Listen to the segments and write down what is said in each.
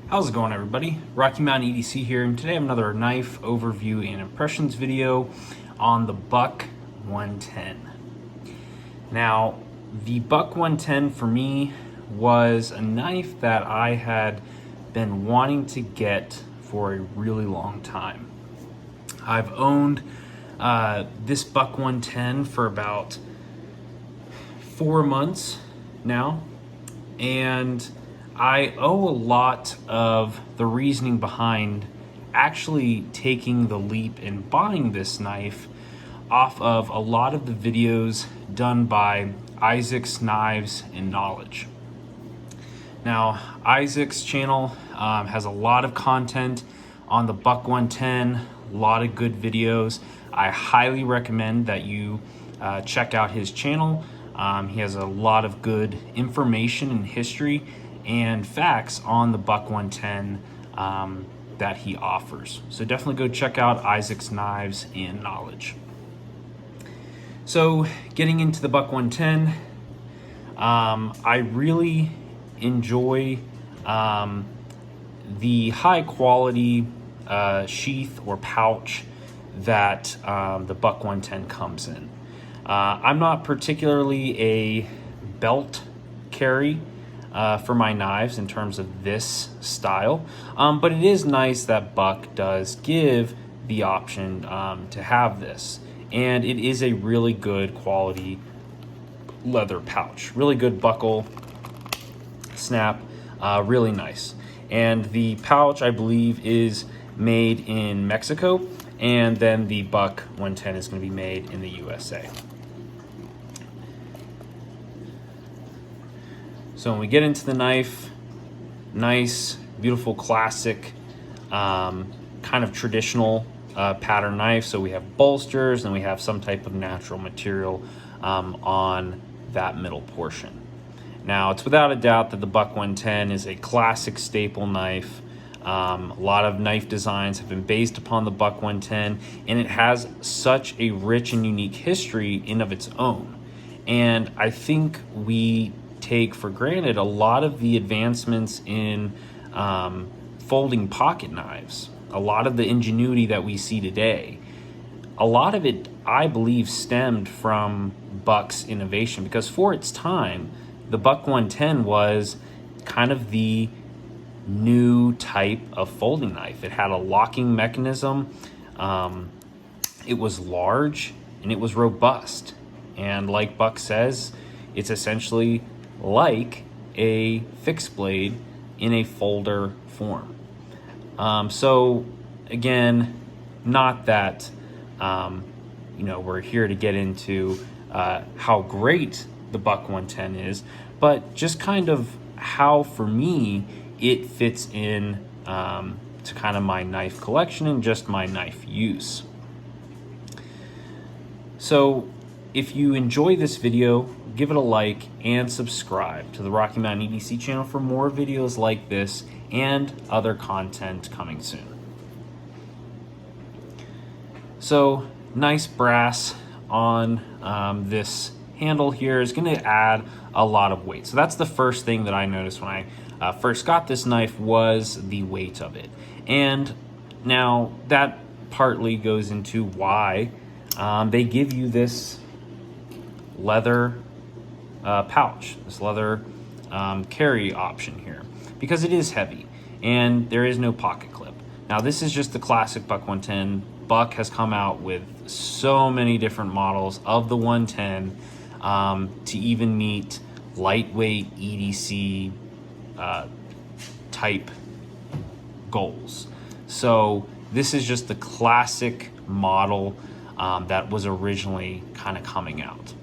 How's it going, everybody? Rocky Mountain EDC here, and today I have another knife overview and impressions video on the Buck 110. Now, the Buck 110 for me was a knife that I had been wanting to get for a really long time. I've owned this Buck 110 for about 4 months now, and I owe a lot of the reasoning behind actually taking the leap and buying this knife off of a lot of the videos done by Isaac's Knives and Knowledge. Now, Isaac's channel has a lot of content on the Buck 110, a lot of good videos. I highly recommend that you check out his channel. He has a lot of good information and history and facts on the Buck 110 that he offers. So definitely go check out Isaac's Knives and Knowledge. So getting into the Buck 110, I really enjoy the high quality sheath or pouch that the Buck 110 comes in. I'm not particularly a belt carry for my knives in terms of this style, but it is nice that Buck does give the option to have this, and it is a really good quality leather pouch, really good buckle snap, really nice. And the pouch, I believe, is made in Mexico, and then the Buck 110 is going to be made in the USA. So when we get into the knife, nice, beautiful, classic, kind of traditional pattern knife. So we have bolsters and we have some type of natural material on that middle portion. Now, it's without a doubt that the Buck 110 is a classic staple knife. A lot of knife designs have been based upon the Buck 110, and it has such a rich and unique history in of its own. And I think we take for granted a lot of the advancements in folding pocket knives, a lot of the ingenuity that we see today. A lot of it, I believe, stemmed from Buck's innovation, because for its time, the Buck 110 was kind of the new type of folding knife. It had a locking mechanism, it was large, and it was robust. And like Buck says, it's essentially like a fixed blade in a folder form. So again, not that we're here to get into how great the Buck 110 is, but just kind of how, for me, it fits in to kind of my knife collection and just my knife use. So if you enjoy this video, give it a like and subscribe to the Rocky Mountain EDC channel for more videos like this and other content coming soon. So nice brass on this handle here is going to add a lot of weight. So that's the first thing that I noticed when I first got this knife, was the weight of it. And now that partly goes into why they give you this leather pouch, this leather carry option here, because it is heavy and there is no pocket clip. Now, this is just the classic Buck 110. Buck has come out with so many different models of the 110 to even meet lightweight EDC type goals. So this is just the classic model that was originally kind of coming out.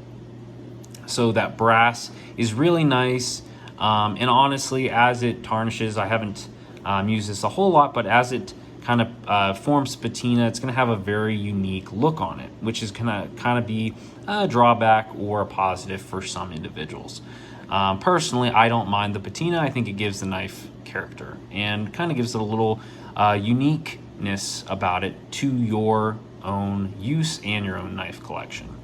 So that brass is really nice, and honestly, as it tarnishes, I haven't used this a whole lot, but as it kind of forms patina, it's going to have a very unique look on it, which is going to kind of be a drawback or a positive for some individuals. Personally, I don't mind the patina. I think it gives the knife character and kind of gives it a little uniqueness about it to your own use and your own knife collection.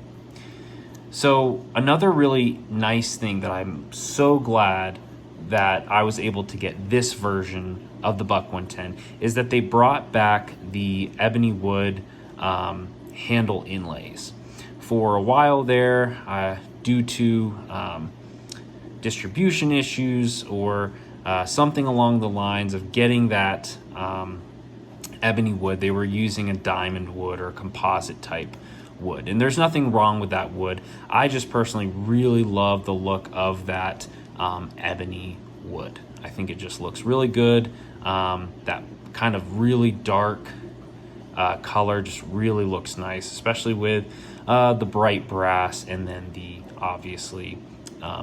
So another really nice thing that I'm so glad that I was able to get this version of the Buck 110 is that they brought back the ebony wood handle inlays. For a while there, due to distribution issues or something along the lines of getting that ebony wood, they were using a diamond wood or composite type wood. And there's nothing wrong with that wood. I just personally really love the look of that ebony wood. I think it just looks really good. That kind of really dark color just really looks nice, especially with the bright brass and then the obviously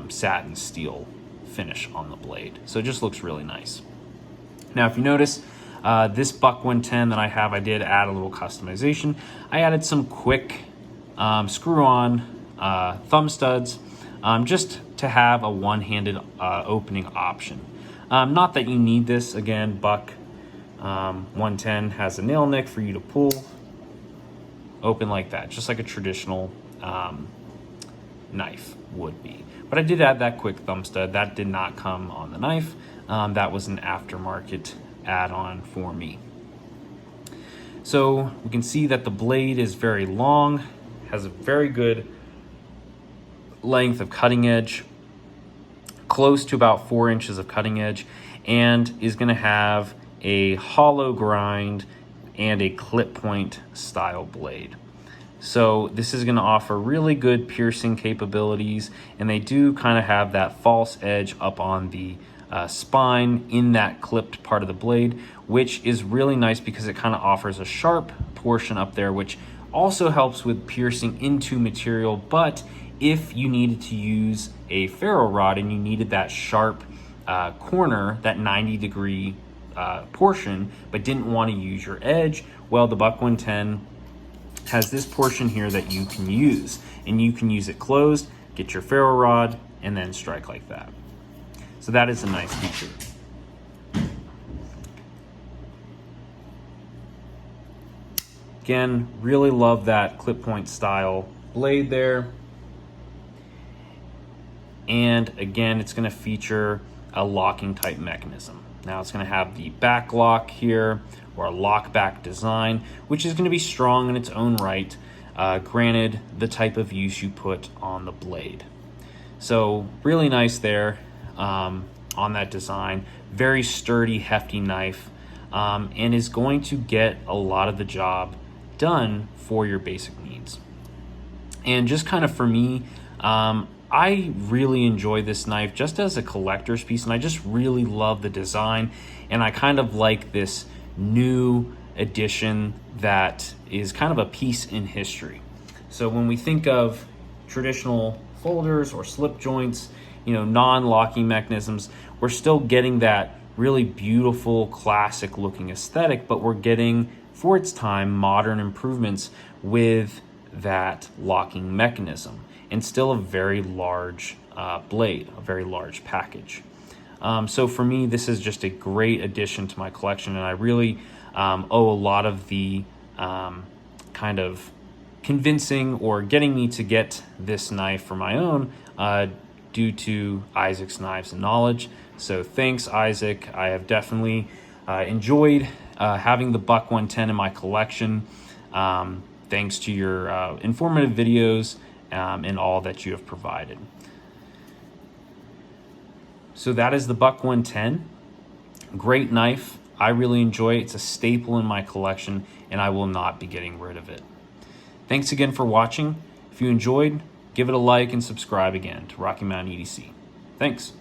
satin steel finish on the blade. So it just looks really nice. Now, if you notice, this Buck 110 that I have, I did add a little customization. I added some quick screw-on thumb studs just to have a one-handed opening option. Not that you need this. Again, Buck 110 has a nail nick for you to pull open like that, just like a traditional knife would be. But I did add that quick thumb stud. That did not come on the knife. That was an aftermarket add-on for me. So we can see that the blade is very long, has a very good length of cutting edge, close to about 4 inches of cutting edge, and is going to have a hollow grind and a clip point style blade. So this is going to offer really good piercing capabilities, and they do kind of have that false edge up on the spine in that clipped part of the blade, which is really nice because it kind of offers a sharp portion up there, which also helps with piercing into material. But if you needed to use a ferro rod and you needed that sharp corner, that 90-degree portion, but didn't want to use your edge, well, the Buck 110 has this portion here that you can use, and you can use it closed, get your ferro rod, and then strike like that. So that is a nice feature. Again, really love that clip point style blade there. And again, it's going to feature a locking type mechanism. Now it's going to have the back lock here, or a lock back design, which is going to be strong in its own right, granted the type of use you put on the blade. So really nice there on that design. Very sturdy, hefty knife, and is going to get a lot of the job done for your basic needs. And just kind of for me, I really enjoy this knife just as a collector's piece, and I just really love the design, and I kind of like this new addition that is kind of a piece in history. So when we think of traditional folders or slip joints, you know, non-locking mechanisms, we're still getting that really beautiful classic looking aesthetic, but we're getting, for its time, modern improvements with that locking mechanism, and still a very large blade, a very large package. So for me, this is just a great addition to my collection, and I really owe a lot of the kind of convincing or getting me to get this knife for my own due to Isaac's Knives and Knowledge. So thanks, Isaac. I have definitely enjoyed having the Buck 110 in my collection. Thanks to your informative videos and all that you have provided. So that is the Buck 110. Great knife. I really enjoy it. It's a staple in my collection, and I will not be getting rid of it. Thanks again for watching. If you enjoyed, give it a like and subscribe again to Rocky Mountain EDC. Thanks.